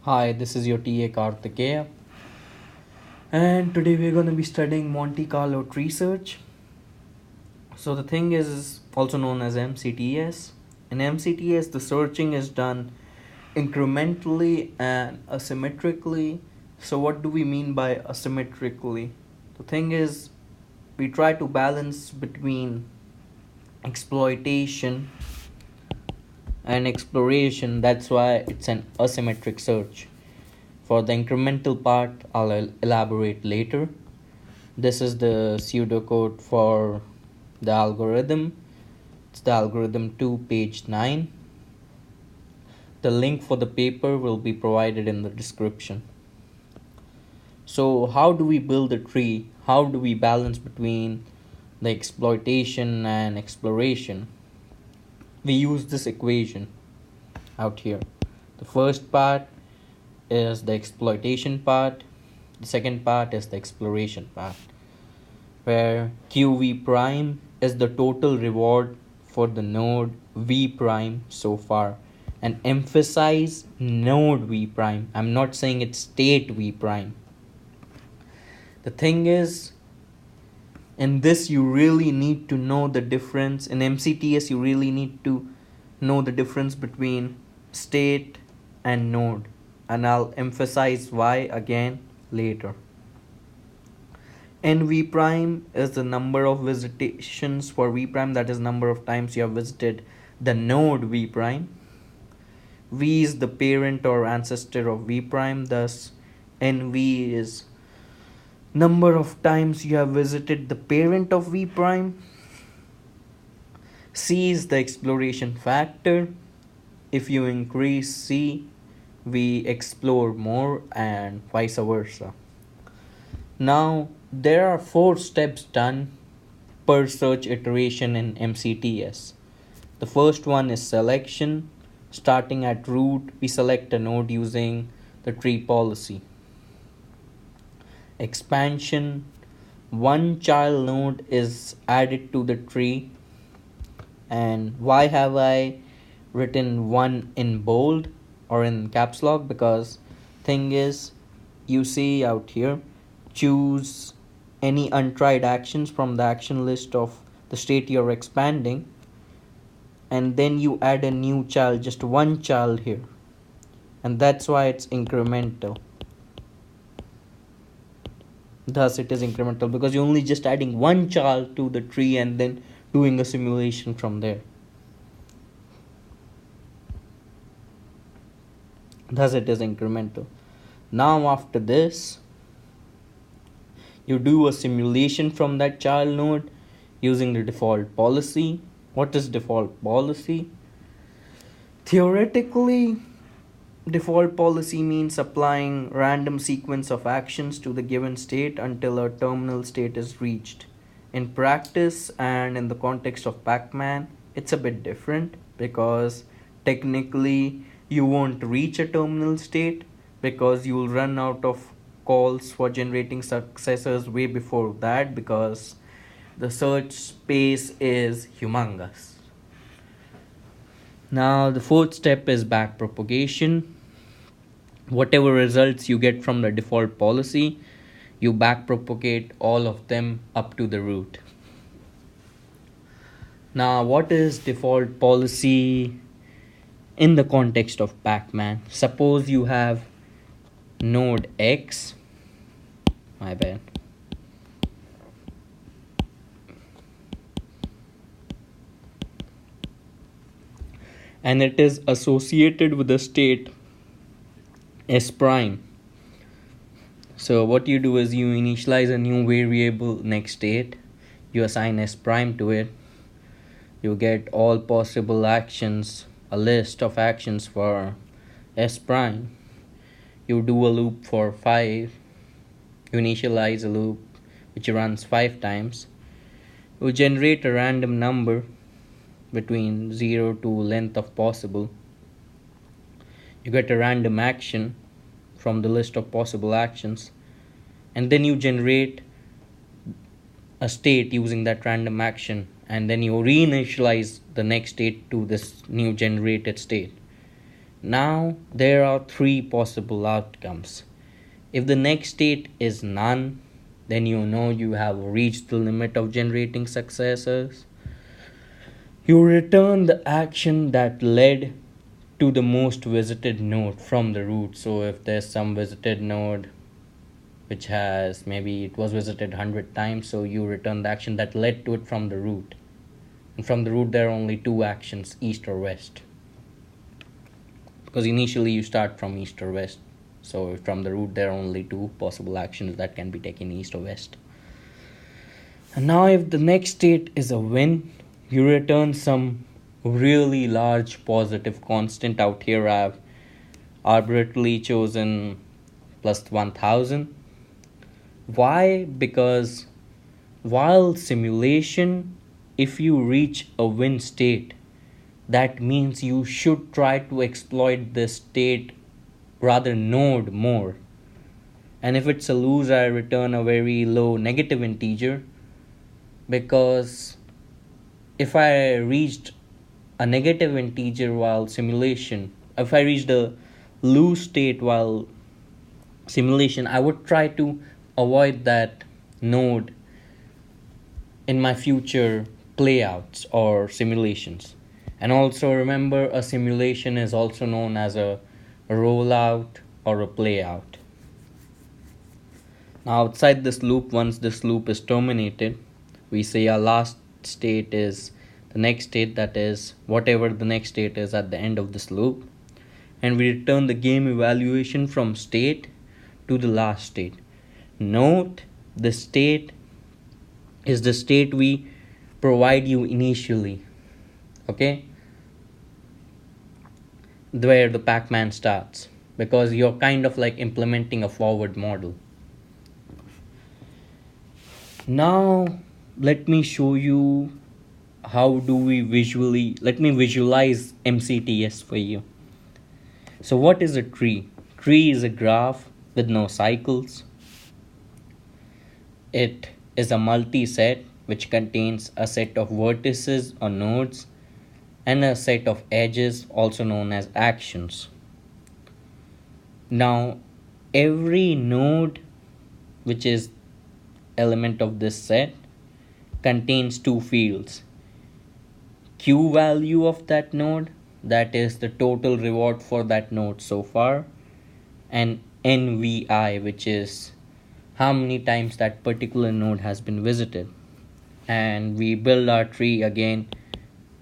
Hi, this is your TA Karthikeya, and today we're going to be studying Monte Carlo Tree Search. So, the thing is also known as MCTS. In MCTS, the searching is done incrementally and asymmetrically. So, what do we mean by asymmetrically? The thing is, we try to balance between exploitation and exploration. That's why it's an asymmetric search. For the incremental part, I'll elaborate later. This is the pseudocode for the algorithm. It's the algorithm 2, page 9. The link for the paper will be provided in the description. So, how do we build a tree? How do we balance between the exploitation and exploration? We use this equation out here. The first part is the exploitation part. The second part is the exploration part, where QV prime is the total reward for the node V prime so far. And emphasize node V prime. I'm not saying it's state V prime. The thing is, in this you really need to know the difference. In MCTS, you really need to know the difference between state and node. And I'll emphasize why again later. NV prime is the number of visitations for V prime, that is number of times you have visited the node V prime. V is the parent or ancestor of V prime, thus NV is number of times you have visited the parent of V prime. C is the exploration factor. If you increase C, we explore more, and vice versa. Now, there are 4 steps done per search iteration in MCTS. The first one is selection. Starting at root, we select a node using the tree policy. Expansion. One child node is added to the tree. And why have I written 1 in bold or in caps lock? Because thing is, you see out here, choose any untried actions from the action list of the state you're expanding, and then you add a new child, just one child here, and that's why it's incremental. Thus it is incremental because you're only just adding one child to the tree and then doing a simulation from there. Thus it is incremental. Now after this, you do a simulation from that child node using the default policy. What is default policy? Theoretically, default policy means applying random sequence of actions to the given state until a terminal state is reached. In practice and in the context of Pac-man, it's a bit different because technically you won't reach a terminal state because you'll run out of calls for generating successors way before that, because the search space is humongous. Now the fourth step is backpropagation. Whatever results you get from the default policy, you backpropagate all of them up to the root. Now what is default policy in the context of Pac-man? Suppose you have node X, my bad, and it is associated with the state S prime. So what you do is you initialize a new variable next state, you assign S prime to it, you get all possible actions, a list of actions for S prime. You do a loop for 5, you initialize a loop which runs 5 times. You generate a random number between 0 to length of possible. You get a random action from the list of possible actions, and then you generate a state using that random action, and then you reinitialize the next state to this new generated state. Now there are three possible outcomes. If the next state is none, then you know you have reached the limit of generating successors. You return the action that led to the most visited node from the root. So if there's some visited node which has, maybe it was visited 100 times, so you return the action that led to it from the root. And from the root there are only two actions, east or west, because initially you start from east or west. So from the root there are only two possible actions that can be taken, east or west. And now if the next state is a win, you return some really large positive constant. Out here I've arbitrarily chosen plus 1000. Why? Because while simulation, if you reach a win state, that means you should try to exploit this state, rather node, more. And if it's a lose, I return a very low negative integer, because if I reached a negative integer while simulation, if I reached a lose state while simulation, I would try to avoid that node in my future playouts or simulations. And also remember, a simulation is also known as a rollout or a playout. Now outside this loop, once this loop is terminated, we say our last state is the next state, that is whatever the next state is at the end of this loop, and we return the game evaluation from state to the last state. Note, the state is the state we provide you initially, okay, where the Pac-man starts, because you're kind of like implementing a forward model. Now let me show you how do we let me visualize MCTS for you. So what is a tree? Tree is a graph with no cycles. It is a multi-set which contains a set of vertices or nodes and a set of edges, also known as actions. Now every node which is element of this set contains two fields: Q value of that node, that is the total reward for that node so far, and NVI, which is how many times that particular node has been visited. And we build our tree again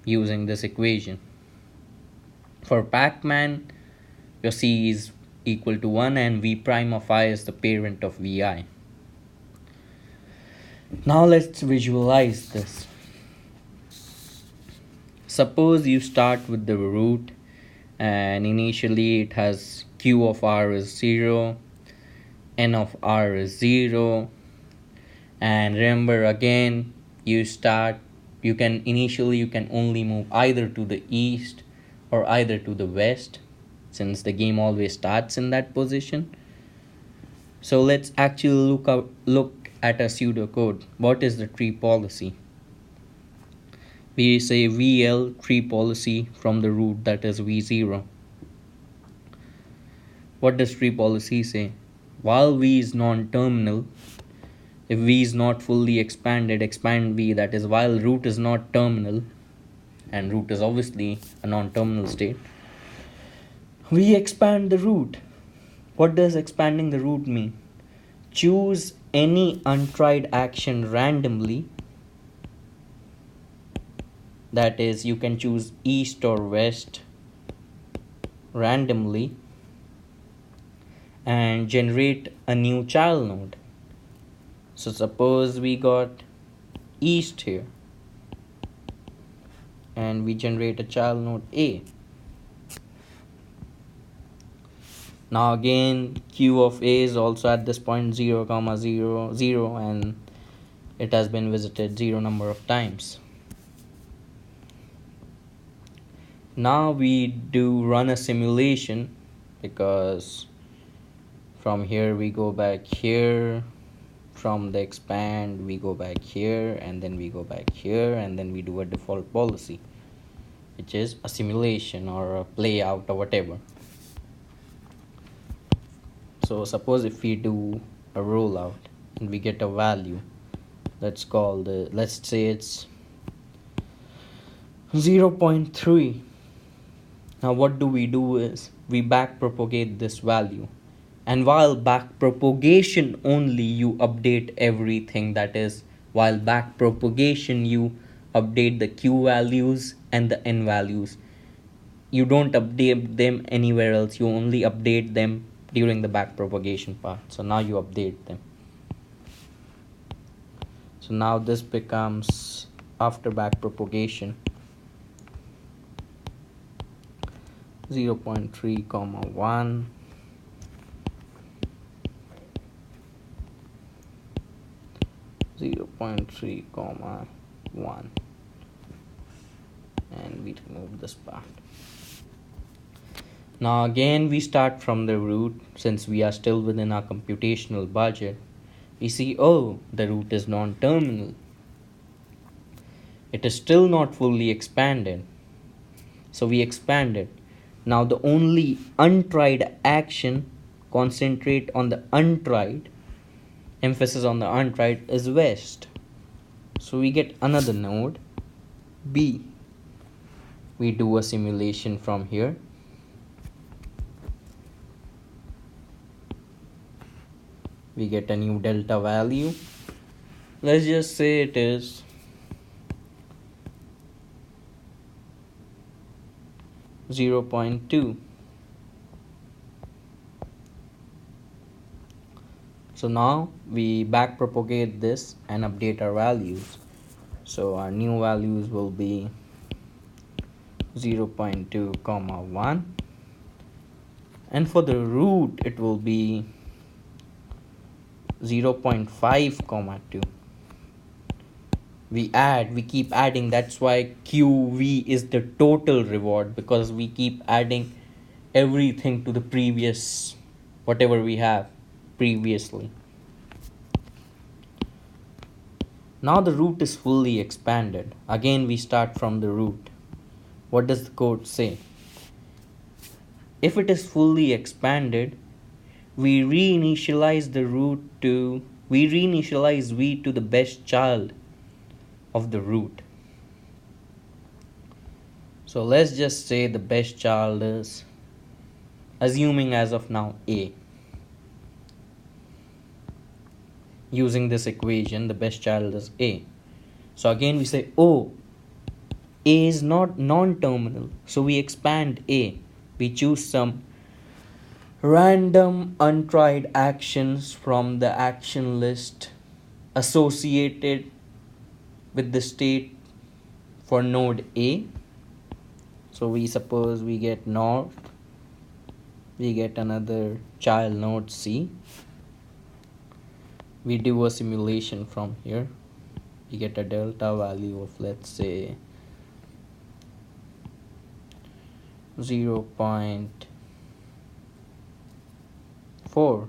using this equation. For Pac-man, your C is equal to 1 and V prime of I is the parent of VI. Now let's visualize this. Suppose you start with the root and initially it has Q of R is 0, N of R is 0, and remember again, you can only move either to the east or either to the west, since the game always starts in that position. So let's actually look at a pseudocode. What is the tree policy? We say VL tree policy from the root, that is V0. What does tree policy say? While V is non-terminal, if V is not fully expanded, expand V, that is while root is not terminal, and root is obviously a non-terminal state, we expand the root. What does expanding the root mean? Choose any untried action randomly, that is you can choose east or west randomly, and generate a new child node. So suppose we got east here and we generate a child node A. Now again, Q of A is also at this point 0, 0, 0, and it has been visited 0 number of times. Now we do run a simulation, because from here we go back here, from the expand we go back here, and then we go back here, and then we do a default policy. which is a simulation or a play out or whatever. So suppose if we do a rollout and we get a value, let's say it's 0.3. Now what do is we backpropagate this value, and while backpropagation only you update everything, that is, while backpropagation you update the q values and the n values. You don't update them anywhere else, you only update them during the backpropagation part. So now you update them. So now this becomes, after backpropagation, 0.3, 1, 0.3, 1, and we remove this part. Now again we start from the root. Since we are still within our computational budget, we see, oh, the root is non-terminal. It is still not fully expanded. So we expand it. Now the only untried action, concentrate on the untried, emphasis on the untried, is west. So we get another node, B. We do a simulation from here. We get a new delta value. Let's just say it is 0.2. So now we backpropagate this and update our values. So our new values will be 0.2, 1, and for the root it will be 0.5, 2. We keep adding. That's why QV is the total reward, because we keep adding everything to the previous, whatever we have previously. Now the root is fully expanded. Again we start from the root. What does the code say? If it is fully expanded, we reinitialize V to the best child of the root. So let's just say the best child is, assuming as of now, A. Using this equation, the best child is A. So again we say, oh, A is not non-terminal. So we expand A. We choose some random untried actions from the action list associated with the state for node A. So we suppose we get north, we get another child node C. We do a simulation from here. We get a delta value of, let's say, 0.4.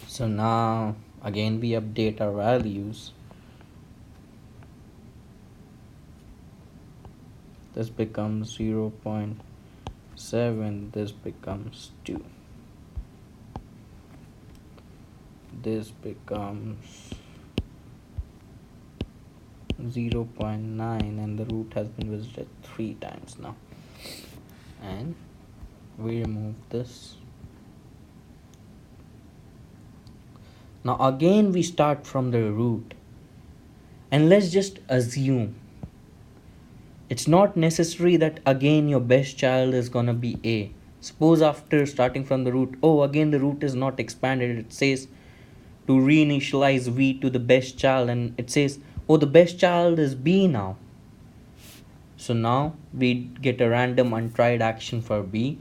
So now again we update our values. This becomes 0.7, this becomes 2, this becomes 0.9, and the root has been visited 3 times now. And we remove this. Now again we start from the root, and let's just assume it's not necessary that again your best child is gonna be A. Suppose after starting from the root, oh, again the root is not expanded. It says to reinitialize V to the best child, and it says, oh, the best child is B now. So now we get a random untried action for B.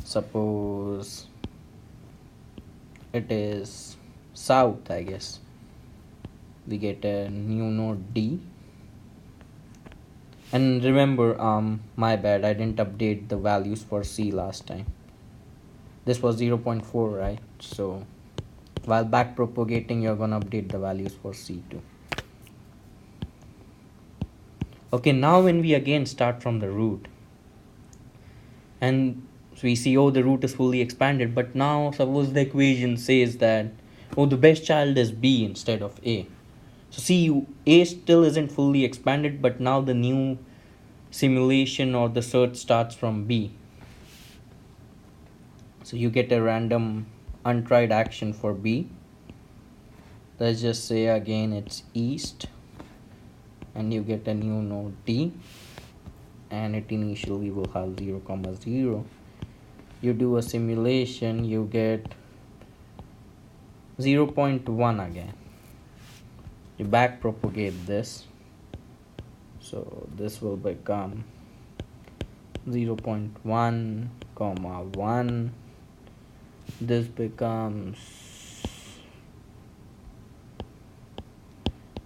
Suppose it is south, I guess. We get a new node D. And remember, my bad, I didn't update the values for C last time. This was 0.4, right? So while backpropagating, you're gonna update the values for C too. Okay, now when we again start from the root, and we see, oh, the root is fully expanded, but now suppose the equation says that, oh, the best child is B instead of A. So see, A still isn't fully expanded, but now the new simulation or the search starts from B. So you get a random untried action for B. Let's just say again it's east, and you get a new node D, and it initially will have 0, 0. You do a simulation, you get 0.1 again. You back propagate this, so this will become 0.1, 1. This becomes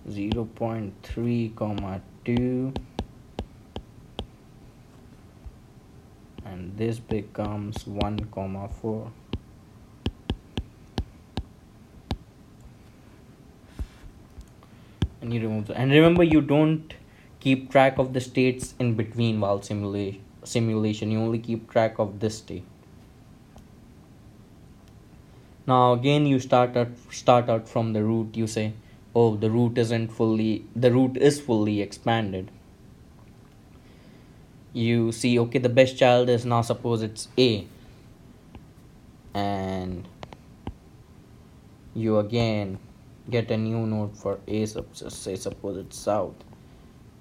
0.3, 2, and this becomes 1, 4. And you remove the, and remember, you don't keep track of the states in between while simulation. You only keep track of this state. Now again you start out from the root. You say, oh, the root is fully expanded. You see, okay, the best child is now, suppose it's A, and you again get a new node for A, say suppose it's south,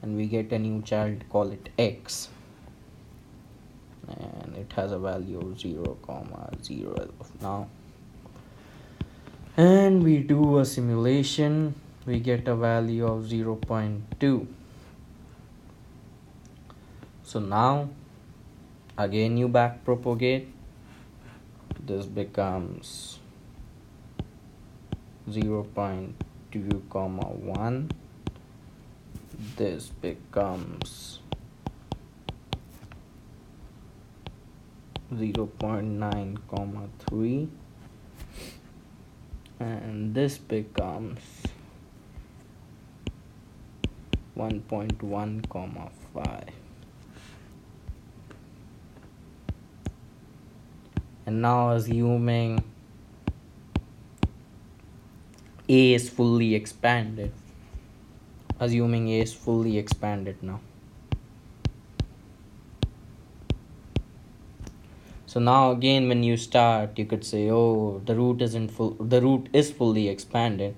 and we get a new child, call it X, and it has a value of 0, 0 as of now. And we do a simulation, we get a value of 0.2. So now again you back propagate, this becomes 0.2, 1. This becomes 0.9, 3, and this becomes 1.1, 5. And now assuming A is fully expanded, now. So now again when you start, you could say, oh, the root is fully expanded.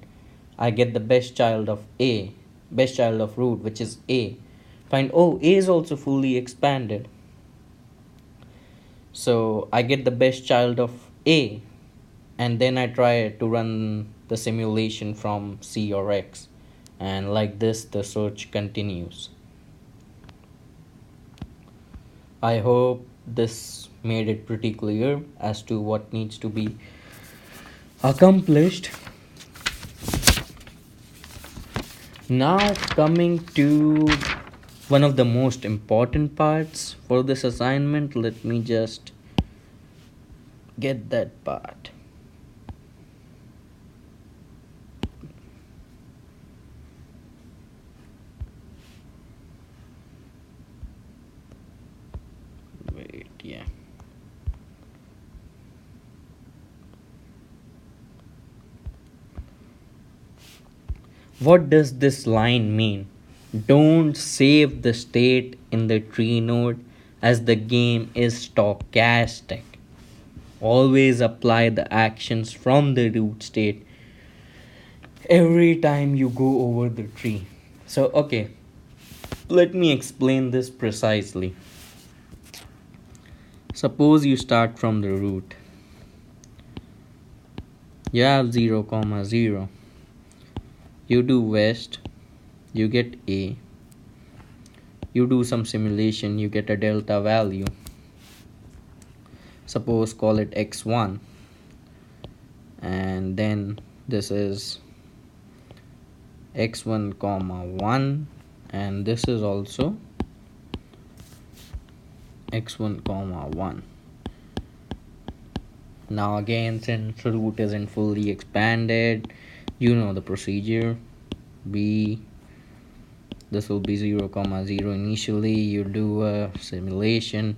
I get the best child of root, which is A. Find, oh, A is also fully expanded. So I get the best child of A, and then I try to run the simulation from C or X, and like this the search continues. I hope this made it pretty clear as to what needs to be accomplished. Now coming to one of the most important parts for this assignment, let me just get that part. Wait, yeah. What does this line mean? Don't save the state in the tree node, as the game is stochastic. Always apply the actions from the root state every time you go over the tree. So, okay, let me explain this precisely. Suppose you start from the root. You have 0, 0. You do west, you get A. You do some simulation, you get a delta value. Suppose call it x1, and then this is x1, 1, and this is also x1, 1. Now again, since root isn't fully expanded, you know the procedure. this will be 0 comma 0. Initially you do a simulation,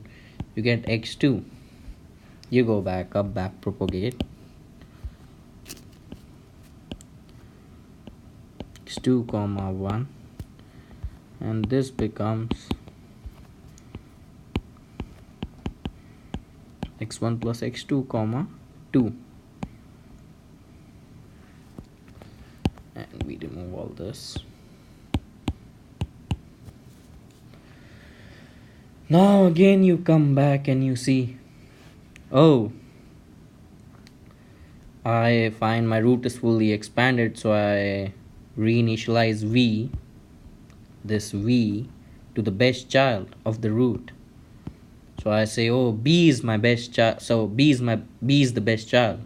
you get x2, you go back up, back propagate, x2 comma 1, and this becomes x1 plus x2 comma 2, and we remove all this. Now again you come back and you see, oh, I find my root is fully expanded, so I reinitialize v, this v, to the best child of the root. So I say, oh, b is my best child, so b is the best child.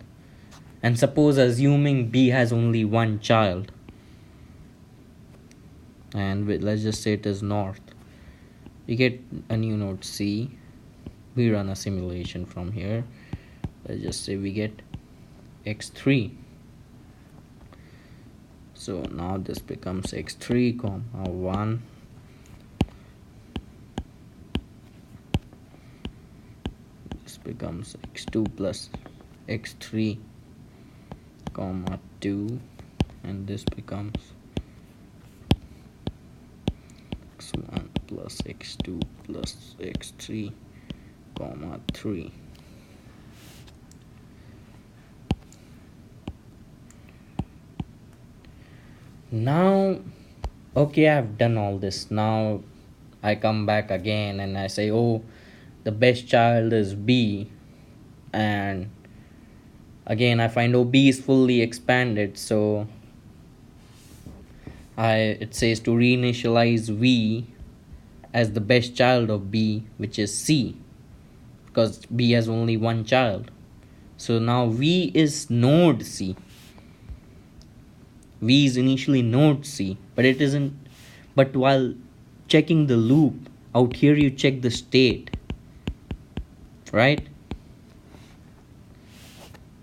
And suppose assuming b has only one child, and let's just say it is north, we get a new node c, we run a simulation from here, let's just say we get x3. So now this becomes x3 comma 1, this becomes x2 plus x3 comma 2, and this becomes x1 plus x2 plus x3 comma 3. Now, okay, I've done all this. Now I come back again and I say, oh, the best child is b, and again I find, oh, b is fully expanded, so it says to reinitialize v as the best child of b, which is c, because b has only one child. So now v is node c. V is initially node C, but it isn't. But while checking the loop, out here you check the state, right?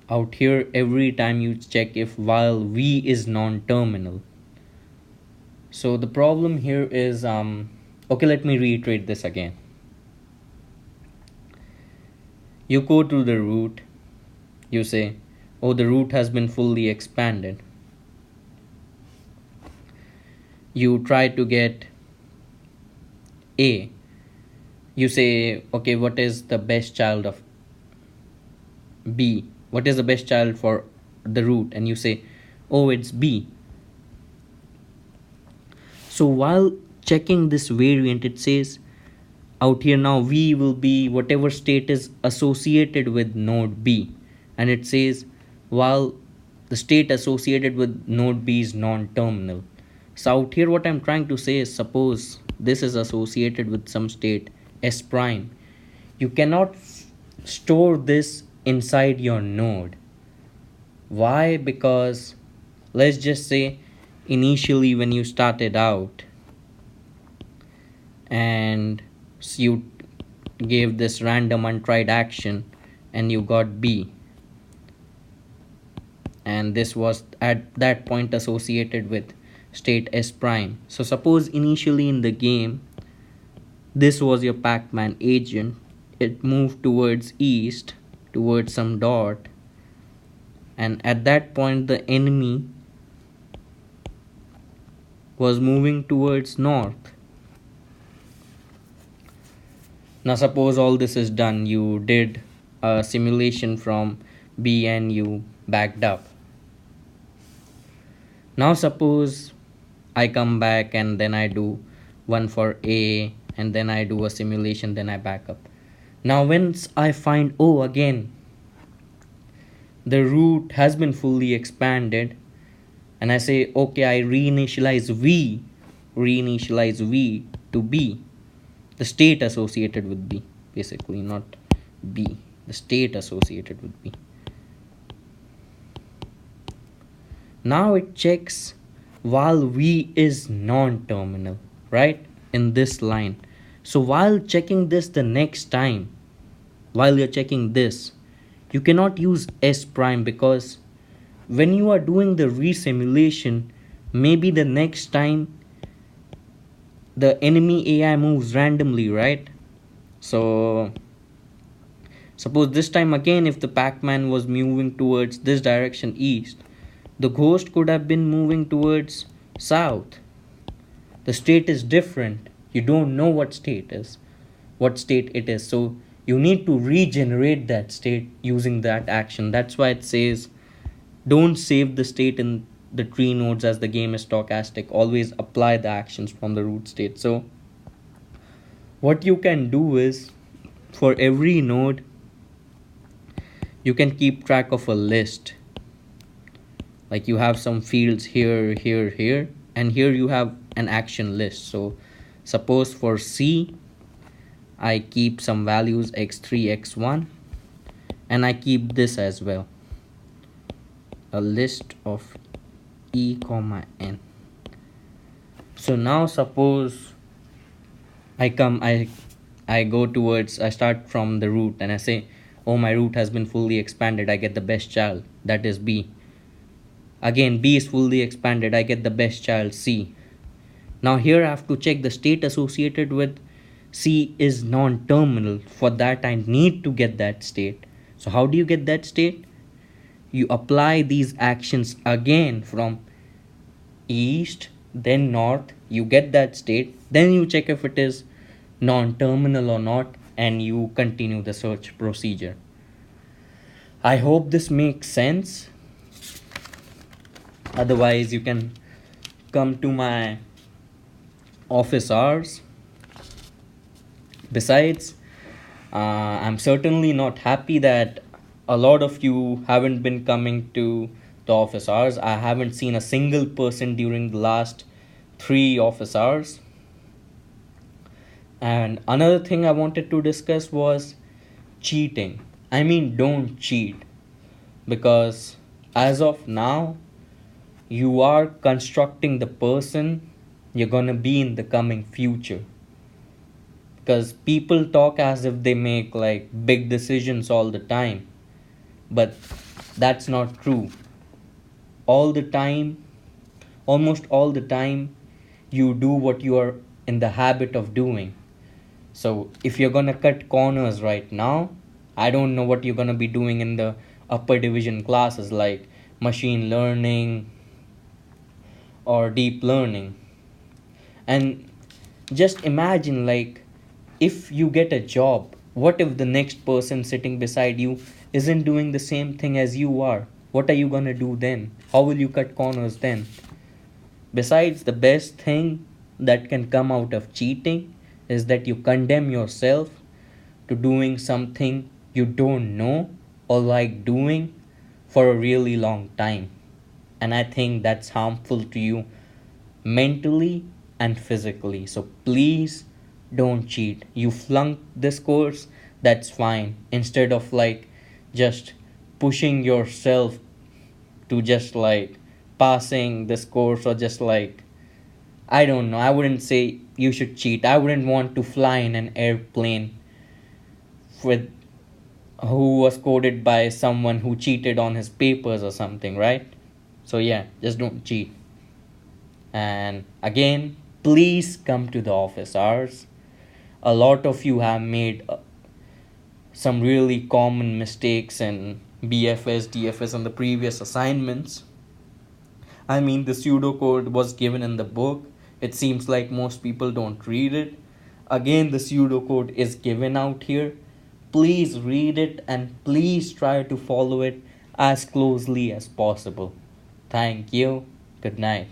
Out here every time you check if while V is non-terminal. So the problem here is, okay, let me reiterate this again. You go to the root, you say, oh, the root has been fully expanded. You try to get A. You say, okay, what is the best child of B? What is the best child for the root? And you say, oh, it's B. So while checking this variant, it says out here now V will be whatever state is associated with node B. And it says while the state associated with node B is non-terminal. So out here what I'm trying to say is, suppose this is associated with some state S prime. You cannot store this inside your node. Why? Because let's just say initially when you started out and you gave this random untried action and you got B, and this was at that point associated with state S prime. So suppose initially in the game this was your Pac-Man agent, it moved towards east towards some dot, and at that point the enemy was moving towards north. Now suppose all this is done, you did a simulation from B and you backed up. Now suppose I come back and then I do one for A and then I do a simulation, then I back up. Now once I find, oh, again the root has been fully expanded, and I say, okay, I reinitialize V to B, the state associated with B, basically not B, the state associated with B. Now it checks while V is non-terminal, right, in this line. So while checking this the next time, while you're checking this, you cannot use S prime, because when you are doing the resimulation, maybe the next time the enemy AI moves randomly, right? So suppose this time again, if the Pac-Man was moving towards this direction east, the ghost could have been moving towards south. The state is different. You don't know what state it is. So you need to regenerate that state using that action. That's why it says don't save the state in the tree nodes as the game is stochastic. Always apply the actions from the root state. So what you can do is, for every node, you can keep track of a list. Like you have some fields here, here, here, and here you have an action list. So suppose for C, I keep some values x3, x1, and I keep this as well, a list of E comma N. So now suppose I start from the root and I say, oh, my root has been fully expanded, I get the best child, that is B. Again, B is fully expanded, I get the best child, C. Now here I have to check the state associated with C is non-terminal. For that I need to get that state. So how do you get that state? You apply these actions again from east, then north, you get that state, then you check if it is non-terminal or not, and you continue the search procedure. I hope this makes sense. Otherwise, you can come to my office hours. Besides, I'm certainly not happy that a lot of you haven't been coming to the office hours. I haven't seen a single person during the last 3 office hours. And another thing I wanted to discuss was cheating. I mean, don't cheat, because as of now, you are constructing the person you're gonna be in the coming future. Because people talk as if they make like big decisions all the time, but that's not true. All the time, almost all the time, you do what you are in the habit of doing. So if you're gonna cut corners right now, I don't know what you're gonna be doing in the upper division classes like machine learning or deep learning. And just imagine, like, if you get a job, what if the next person sitting beside you isn't doing the same thing as you are? What are you gonna do then? How will you cut corners then? Besides, the best thing that can come out of cheating is that you condemn yourself to doing something you don't know or like doing for a really long time. And I think that's harmful to you mentally and physically. So please don't cheat. You flunked this course, that's fine. Instead of like just pushing yourself to just like passing this course, or just like, I don't know, I wouldn't say you should cheat. I wouldn't want to fly in an airplane with who was coded by someone who cheated on his papers or something, right? So yeah, just don't cheat. And again, please come to the office hours. A lot of you have made some really common mistakes in BFS, DFS, and the previous assignments. I mean, the pseudocode was given in the book. It seems like most people don't read it. Again, the pseudocode is given out here. Please read it and please try to follow it as closely as possible. Thank you. Good night.